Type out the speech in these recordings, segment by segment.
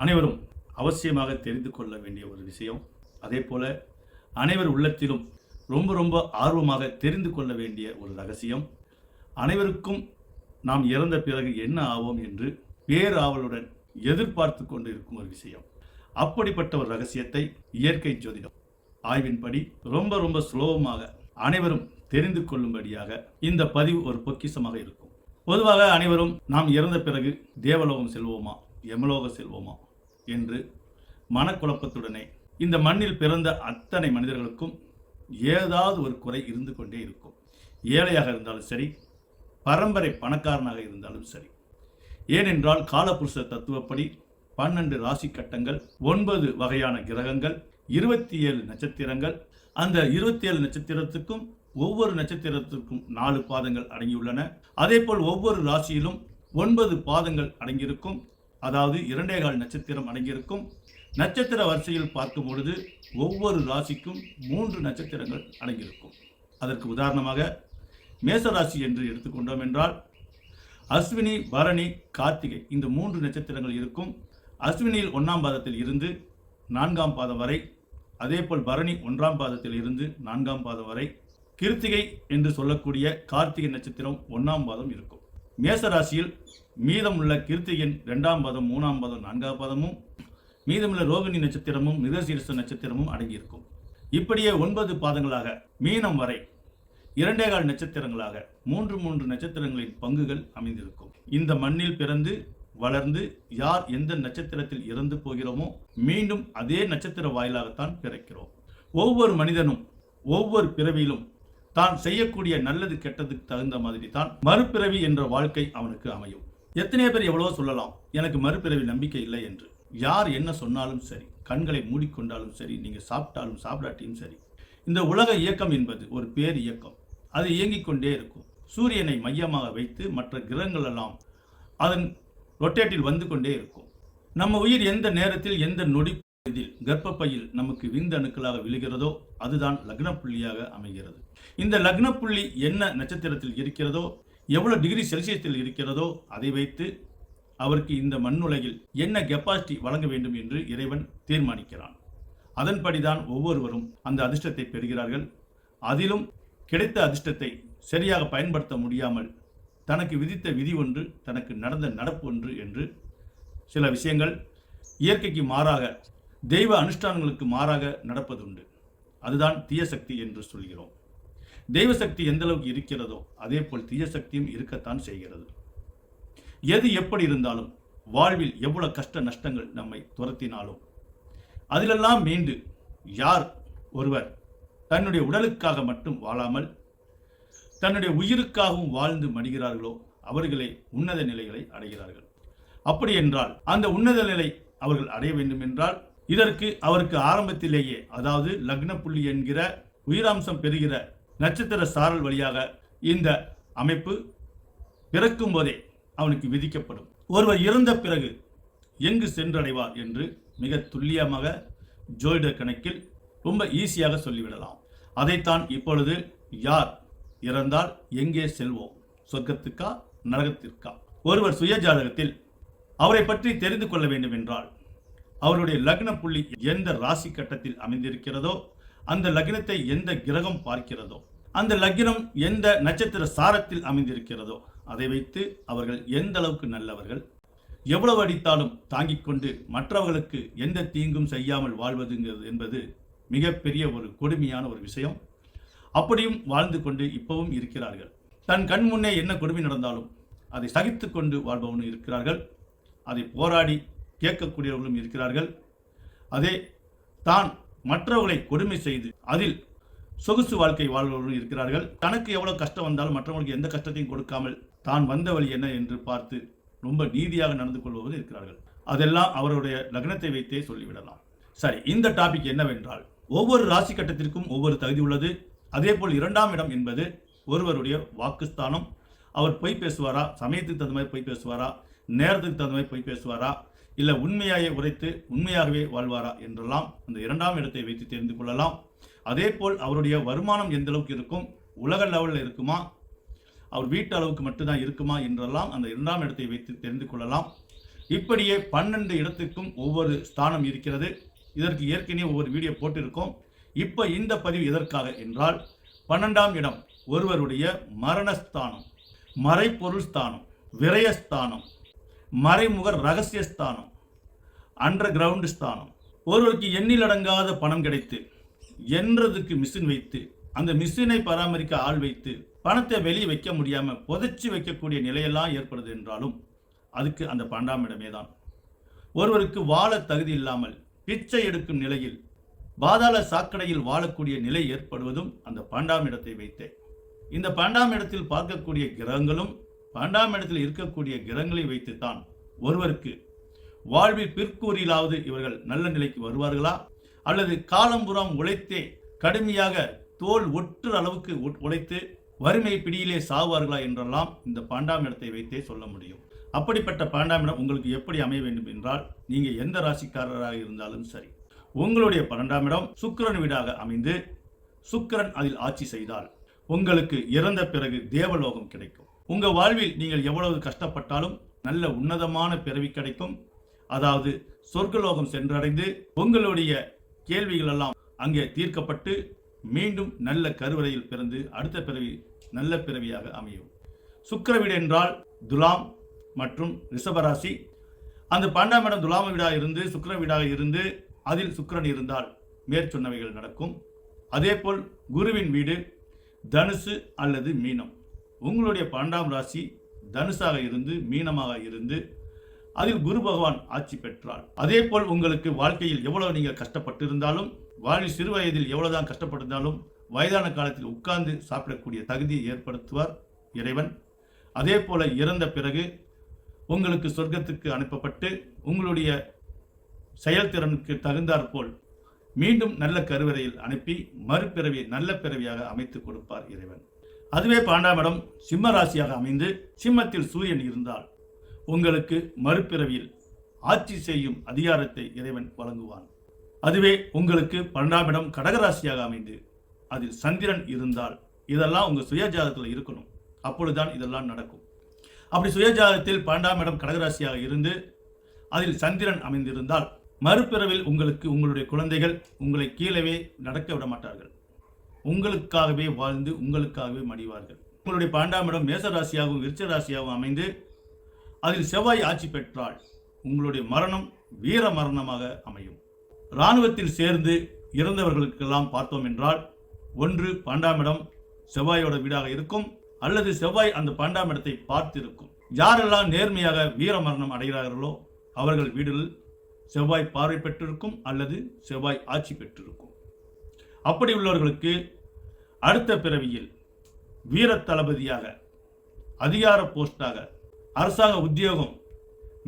அனைவரும் அவசியமாக தெரிந்து கொள்ள வேண்டிய ஒரு விஷயம். அதே போல அனைவர் உள்ளத்திலும் ரொம்ப ரொம்ப ஆர்வமாக தெரிந்து கொள்ள வேண்டிய ஒரு ரகசியம். அனைவருக்கும் நாம் இறந்த பிறகு என்ன ஆவோம் என்று பேராவலுடன் எதிர்பார்த்து கொண்டு இருக்கும் ஒரு விஷயம். அப்படிப்பட்ட ஒரு ரகசியத்தை இயற்கை ஜோதிடம் ஆய்வின்படி ரொம்ப ரொம்ப சுலபமாக அனைவரும் தெரிந்து கொள்ளும்படியாக இந்த பதிவு ஒரு பொக்கிஷமாக இருக்கும். பொதுவாக அனைவரும் நாம் இறந்த பிறகு தேவலோகம் செல்வோமா, யமலோகம் செல்வோமா என்று மனக்குழப்பத்துடனே இந்த மண்ணில் பிறந்த அத்தனை மனிதர்களுக்கும் ஏதாவது ஒரு குறை இருந்து கொண்டே இருக்கும். ஏழையாக இருந்தாலும் சரி, பரம்பரை பணக்காரனாக இருந்தாலும் சரி. ஏனென்றால் காலபுருஷ தத்துவப்படி 12 ராசி கட்டங்கள், 9 வகையான கிரகங்கள், 27 நட்சத்திரங்கள். அந்த 27 நட்சத்திரத்துக்கும் ஒவ்வொரு நட்சத்திரத்திற்கும் 4 பாதங்கள் அடங்கியுள்ளன. அதேபோல் ஒவ்வொரு ராசியிலும் 9 பாதங்கள் அடங்கியிருக்கும். அதாவது 2.25 நட்சத்திரம் அடங்கியிருக்கும். நட்சத்திர வரிசையில் பார்க்கும் பொழுது ஒவ்வொரு ராசிக்கும் 3 நட்சத்திரங்கள் அடங்கியிருக்கும். அதற்கு உதாரணமாக மேசராசி என்று எடுத்துக்கொண்டோம் என்றால் அஸ்வினி, பரணி, கார்த்திகை இந்த 3 நட்சத்திரங்கள் இருக்கும். அஸ்வினியில் 1ஆம் பாதத்தில் இருந்து 4ஆம் பாதம் வரை, அதேபோல் பரணி 1ஆம் பாதத்தில் இருந்து 4ஆம் பாதம் வரை, கிருத்திகை என்று சொல்லக்கூடிய கார்த்திகை நட்சத்திரம் 1ஆம் பாதம் இருக்கும். மேசராசியில் மீதமுள்ள கிருத்திகையின் 2ஆம் பாதம், 3ஆம் பாதம், 4ஆம் பாதமும், மீதமுள்ள ரோகிணி நட்சத்திரமும் மிருகசீரிஷ நட்சத்திரமும் அடங்கியிருக்கும். இப்படியே 9 பாதங்களாக மீனம் வரை 2.25 நட்சத்திரங்களாக 3 நட்சத்திரங்களின் பங்குகள் அமைந்திருக்கும். இந்த மண்ணில் பிறந்து வளர்ந்து யார் எந்த நட்சத்திரத்தில் இறந்து போகிறோமோ மீண்டும் அதே நட்சத்திர வாயிலாகத்தான் பிறக்கிறோம். ஒவ்வொரு மனிதனும் ஒவ்வொரு பிறவியிலும் தான் செய்யக்கூடிய நல்லது கெட்டதுக்கு தகுந்த மாதிரி தான் மறுபிறவி என்ற வாழ்க்கை அவனுக்கு அமையும். எத்தனையோ பேர் எவ்வளவோ சொல்லலாம், எனக்கு மறுபிறவி நம்பிக்கை இல்லை என்று. யார் என்ன சொன்னாலும் சரி, கண்களை மூடிக்கொண்டாலும் சரி, நீங்கள் சாப்பிட்டாலும் சாப்பிடாட்டியும் சரி, இந்த உலக இயக்கம் என்பது ஒரு பேர் இயக்கம். அது இயங்கிக் கொண்டே இருக்கும். சூரியனை மையமாக வைத்து மற்ற கிரகங்கள் எல்லாம் அதன் ரொட்டேட்டில் வந்து கொண்டே இருக்கும். நம்ம உயிர் எந்த நேரத்தில் எந்த நொடி இதில் கர்ப்பப்பையில் நமக்கு விந்தணுக்களாக விழுகிறதோ அதுதான் லக்ன புள்ளியாக அமைகிறது. இந்த லக்ன புள்ளி என்ன நட்சத்திரத்தில் இருக்கிறதோ, எவ்வளவு டிகிரி செல்சியஸில் இருக்கிறதோ அதை வைத்து அவருக்கு இந்த மண்ணுலகில் என்ன கெப்பாசிட்டி வழங்க வேண்டும் என்று இறைவன் தீர்மானிக்கிறான். அதன்படிதான் ஒவ்வொருவரும் அந்த அதிர்ஷ்டத்தை பெறுகிறார்கள். அதிலும் கிடைத்த அதிர்ஷ்டத்தை சரியாக பயன்படுத்த முடியாமல் தனக்கு விதித்த விதி ஒன்று, தனக்கு நடந்த நடப்பு ஒன்று என்று சில விஷயங்கள் இயற்கைக்கு மாறாக, தெய்வ அனுஷ்டானங்களுக்கு மாறாக நடப்பதுண்டு. அதுதான் தீய சக்தி என்று சொல்கிறோம். தெய்வ சக்தி எந்த அளவுக்கு இருக்கிறதோ அதே போல் தீய சக்தியும் இருக்கத்தான் செய்கிறது. எது எப்படி இருந்தாலும் வாழ்வில் எவ்வளவு கஷ்ட நஷ்டங்கள் நம்மை துரத்தினாலும் அதிலெல்லாம் மீண்டு யார் ஒருவர் தன்னுடைய உடலுக்காக மட்டும் வாழாமல் தன்னுடைய உயிருக்காகவும் வாழ்ந்து மடிகிறார்களோ அவர்களே உன்னத நிலைகளை அடைகிறார்கள். அப்படி என்றால் அந்த உன்னத நிலை அவர்கள் அடைய வேண்டும் என்றால் இதற்கு அவருக்கு ஆரம்பத்திலேயே, அதாவது லக்ன புள்ளி என்கிற உயிராம்சம் பெறுகிற நட்சத்திர சாரல் வழியாக இந்த அமைப்பு பிறக்கும் போதே அவனுக்கு விதிக்கப்படும். ஒருவர் இறந்த பிறகு எங்கு சென்றடைவார் என்று மிக துல்லியமாக ஜோதிட கணக்கில் ரொம்ப ஈஸியாக சொல்லிவிடலாம். அதைத்தான் இப்பொழுது யார் இறந்தால் எங்கே செல்வோம், சொர்க்கத்துக்கா நரகத்திற்கா? ஒருவர் சுய ஜாதகத்தில் அவரை பற்றி தெரிந்து கொள்ள வேண்டும் என்றால் அவருடைய லக்ன புள்ளி எந்த ராசி கட்டத்தில் அமைந்திருக்கிறதோ, அந்த லக்னத்தை எந்த கிரகம் பார்க்கிறதோ, அந்த லக்னம் எந்த நட்சத்திர சாரத்தில் அமைந்திருக்கிறதோ அதை வைத்து அவர்கள் எந்த அளவுக்கு நல்லவர்கள், எவ்வளவு அடித்தாலும் தாங்கிக் கொண்டு மற்றவர்களுக்கு எந்த தீங்கும் செய்யாமல் வாழ்வதுங்கிறது என்பது மிகப்பெரிய ஒரு கொடுமையான ஒரு விஷயம். அப்படியும் வாழ்ந்து கொண்டு இப்பவும் இருக்கிறார்கள். தன் கண் முன்னே என்ன கொடுமை நடந்தாலும் அதை சகித்து கொண்டு வாழ்பவனும் இருக்கிறார்கள். அதை போராடி கேட்கக்கூடியவர்களும் இருக்கிறார்கள். அதே தான் மற்றவர்களை கொடுமை செய்து அதில் சொகுசு வாழ்க்கை வாழ்பவர்களும் இருக்கிறார்கள். தனக்கு எவ்வளவு கஷ்டம் வந்தாலும் மற்றவர்களுக்கு எந்த கஷ்டத்தையும் கொடுக்காமல் தான் வந்த வழி என்ன என்று பார்த்து ரொம்ப நீதியாக நடந்து கொள்பவர்கள் இருக்கிறார்கள். அதெல்லாம் அவருடைய லக்னத்தை வைத்தே சொல்லிவிடலாம். சரி, இந்த டாபிக் என்னவென்றால் ஒவ்வொரு ராசி கட்டத்திற்கும் ஒவ்வொரு தகுதி உள்ளது. அதே போல் 2ஆம் இடம் என்பது ஒருவருடைய வாக்குஸ்தானம். அவர் பொய் பேசுவாரா, சமயத்துக்கு தகுந்த மாதிரி பொய் பேசுவாரா, நேரத்துக்கு தகுந்த மாதிரி பொய் பேசுவாரா, இல்லை உண்மையாகவே உரைத்து உண்மையாகவே வாழ்வாரா என்றெல்லாம் அந்த 2ஆம் இடத்தை வைத்து தெரிந்து கொள்ளலாம். அதே போல் அவருடைய வருமானம் எந்த அளவுக்கு இருக்கும், உலக லெவலில் இருக்குமா, அவர் வீட்டு அளவுக்கு மட்டும்தான் இருக்குமா என்றெல்லாம் அந்த 2ஆம் இடத்தை வைத்து தெரிந்து கொள்ளலாம். இப்படியே 12 இடத்துக்கும் ஒவ்வொரு ஸ்தானம் இருக்கிறது. இதற்கு ஏற்கனவே ஒவ்வொரு வீடியோ போட்டிருக்கோம். இப்போ இந்த பதிவு எதற்காக என்றால் 12ஆம் இடம் ஒருவருடைய மரணஸ்தானம், மறைப்பொருள் ஸ்தானம், விரயஸ்தானம், மறைமுக ரகசிய ஸ்தானம், அண்டர் கிரவுண்ட் ஸ்தானம். ஒருவருக்கு எண்ணிலடங்காத பணம் கிடைத்து என்றதுக்கு மிஷின் வைத்து அந்த மிஷினை பராமரிக்க ஆள் வைத்து பணத்தை வெளியே வைக்க முடியாமல் புதைச்சி வைக்கக்கூடிய நிலையெல்லாம் ஏற்படுது என்றாலும் அதுக்கு அந்த 12ஆம் இடமே தான். ஒருவருக்கு வாழ தகுதி இல்லாமல் பிச்சை எடுக்கும் நிலையில் பாதாள சாக்கடையில் வாழக்கூடிய நிலை ஏற்படுவதும் அந்த 12ஆம் இடத்தை வைத்தே. இந்த 12ஆம் இடத்தில் பார்க்கக்கூடிய கிரகங்களும் 12ஆம் இடத்தில் இருக்கக்கூடிய கிரகங்களை வைத்துத்தான் ஒருவருக்கு வாழ்வில் பிற்கூறிலாவது இவர்கள் நல்ல நிலைக்கு வருவார்களா, அல்லது காலம்புறம் உழைத்தே கடுமையாக தோல் ஒட்டுற அளவுக்கு உழைத்து வறுமை பிடியிலே சாவார்களா என்றெல்லாம் இந்த 12ஆம் இடத்தை வைத்தே சொல்ல முடியும். அப்படிப்பட்ட 12ஆம் இடம் உங்களுக்கு எப்படி அமைய வேண்டும் என்றால், நீங்க எந்த ராசிக்காரராக இருந்தாலும் சரி, உங்களுடைய 12ஆம் இடம் சுக்கிரன் வீடாக அமைந்து சுக்கிரன் அதில் ஆட்சி செய்தால் உங்களுக்கு இறந்த பிறகு தேவலோகம் கிடைக்கும். உங்க வாழ்வில் நீங்கள் எவ்வளவு கஷ்டப்பட்டாலும் நல்ல உன்னதமான பிறவி கிடைக்கும். அதாவது சொர்க்கலோகம் சென்றடைந்து உங்களுடைய கேள்விகள் எல்லாம் அங்கே தீர்க்கப்பட்டு மீண்டும் நல்ல கருவறையில் பிறந்து அடுத்த பிறவி நல்ல பிறவியாக அமையும். சுக்கிர வீடு என்றால் துலாம் மற்றும் ரிஷபராசி. அந்த 12ஆம் இடம் துலாம வீடாக இருந்து சுக்கிர வீடாக இருந்து அதில் சுக்கிரன் இருந்தால் மேற்சொன்னவைகள் நடக்கும். அதேபோல் குருவின் வீடு தனுசு அல்லது மீனம். உங்களுடைய 12ஆம் ராசி தனுசாக இருந்து மீனமாக இருந்து அதில் குரு பகவான் ஆட்சி பெற்றால், அதே போல் உங்களுக்கு வாழ்க்கையில் எவ்வளவு நீங்கள் கஷ்டப்பட்டு இருந்தாலும், வாழ்வில் சிறு வயதில் எவ்வளவுதான் கஷ்டப்பட்டிருந்தாலும் வயதான காலத்தில் உட்கார்ந்து சாப்பிடக்கூடிய தகுதியை ஏற்படுத்துவார் இறைவன். அதே போல இறந்த பிறகு உங்களுக்கு சொர்க்கத்துக்கு அனுப்பப்பட்டு உங்களுடைய செயல்திறனுக்கு தகுந்தாற்போல் மீண்டும் நல்ல கருவறையில் அனுப்பி மறுபிறவி நல்ல பிறவியாக அமைத்து கொடுப்பார் இறைவன். அதுவே 12ஆம் இடம் சிம்ம ராசியாக அமைந்து சிம்மத்தில் சூரியன் இருந்தால் உங்களுக்கு மறுபிறவியில் ஆட்சி செய்யும் அதிகாரத்தை இறைவன் வழங்குவான். அதுவே உங்களுக்கு 12ஆம் இடம் கடகராசியாக அமைந்து அதில் சந்திரன் இருந்தால், இதெல்லாம் உங்க சுயஜாதகத்தில் இருக்கணும், அப்பொழுதுதான் இதெல்லாம் நடக்கும். அப்படி சுயஜாதகத்தில் 12ஆம் இடம் கடகராசியாக இருந்து அதில் சந்திரன் அமைந்திருந்தால் மறுபிறவில் உங்களுக்கு உங்களுடைய குழந்தைகள் உங்களை கீழவே நடக்க விட மாட்டார்கள். உங்களுக்காகவே வாழ்ந்து உங்களுக்காகவே மடிவார்கள். உங்களுடைய 12ஆம் இடம் மேசராசியாகவும் விருச்ச ராசியாகவும் அமைந்து அதில் செவ்வாய் ஆட்சி பெற்றால் உங்களுடைய மரணம் வீர மரணமாக அமையும். இராணுவத்தில் சேர்ந்து இறந்தவர்களுக்கெல்லாம் பார்த்தோம் என்றால், ஒன்று 12ஆம் இடம் செவ்வாயோட வீடாக இருக்கும், அல்லது செவ்வாய் அந்த 12ஆம் இடத்தை பார்த்திருக்கும். யாரெல்லாம் நேர்மையாக வீர மரணம் அடைகிறார்களோ அவர்கள் வீடுகளில் செவ்வாய் பார்வை பெற்றிருக்கும் அல்லது செவ்வாய் ஆட்சி பெற்றிருக்கும். அப்படி உள்ளவர்களுக்கு அடுத்த பிறவியில் வீர தளபதியாக, அதிகார போஸ்டாக, அரசாங்க உத்தியோகம்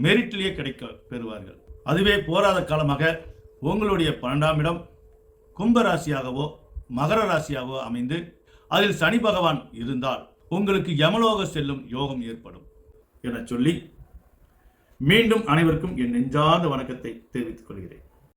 மெரிட்டிலேயே கிடைக்க பெறுவார்கள். அதுவே போராத காலமாக உங்களுடைய 12ஆம் இடம் கும்பராசியாகவோ மகர ராசியாகவோ அமைந்து அதில் சனி பகவான் இருந்தால் உங்களுக்கு யமலோக செல்லும் யோகம் ஏற்படும் என சொல்லி மீண்டும் அனைவருக்கும் என் நெஞ்சார்ந்த வணக்கத்தை தெரிவித்துக் கொள்கிறேன்.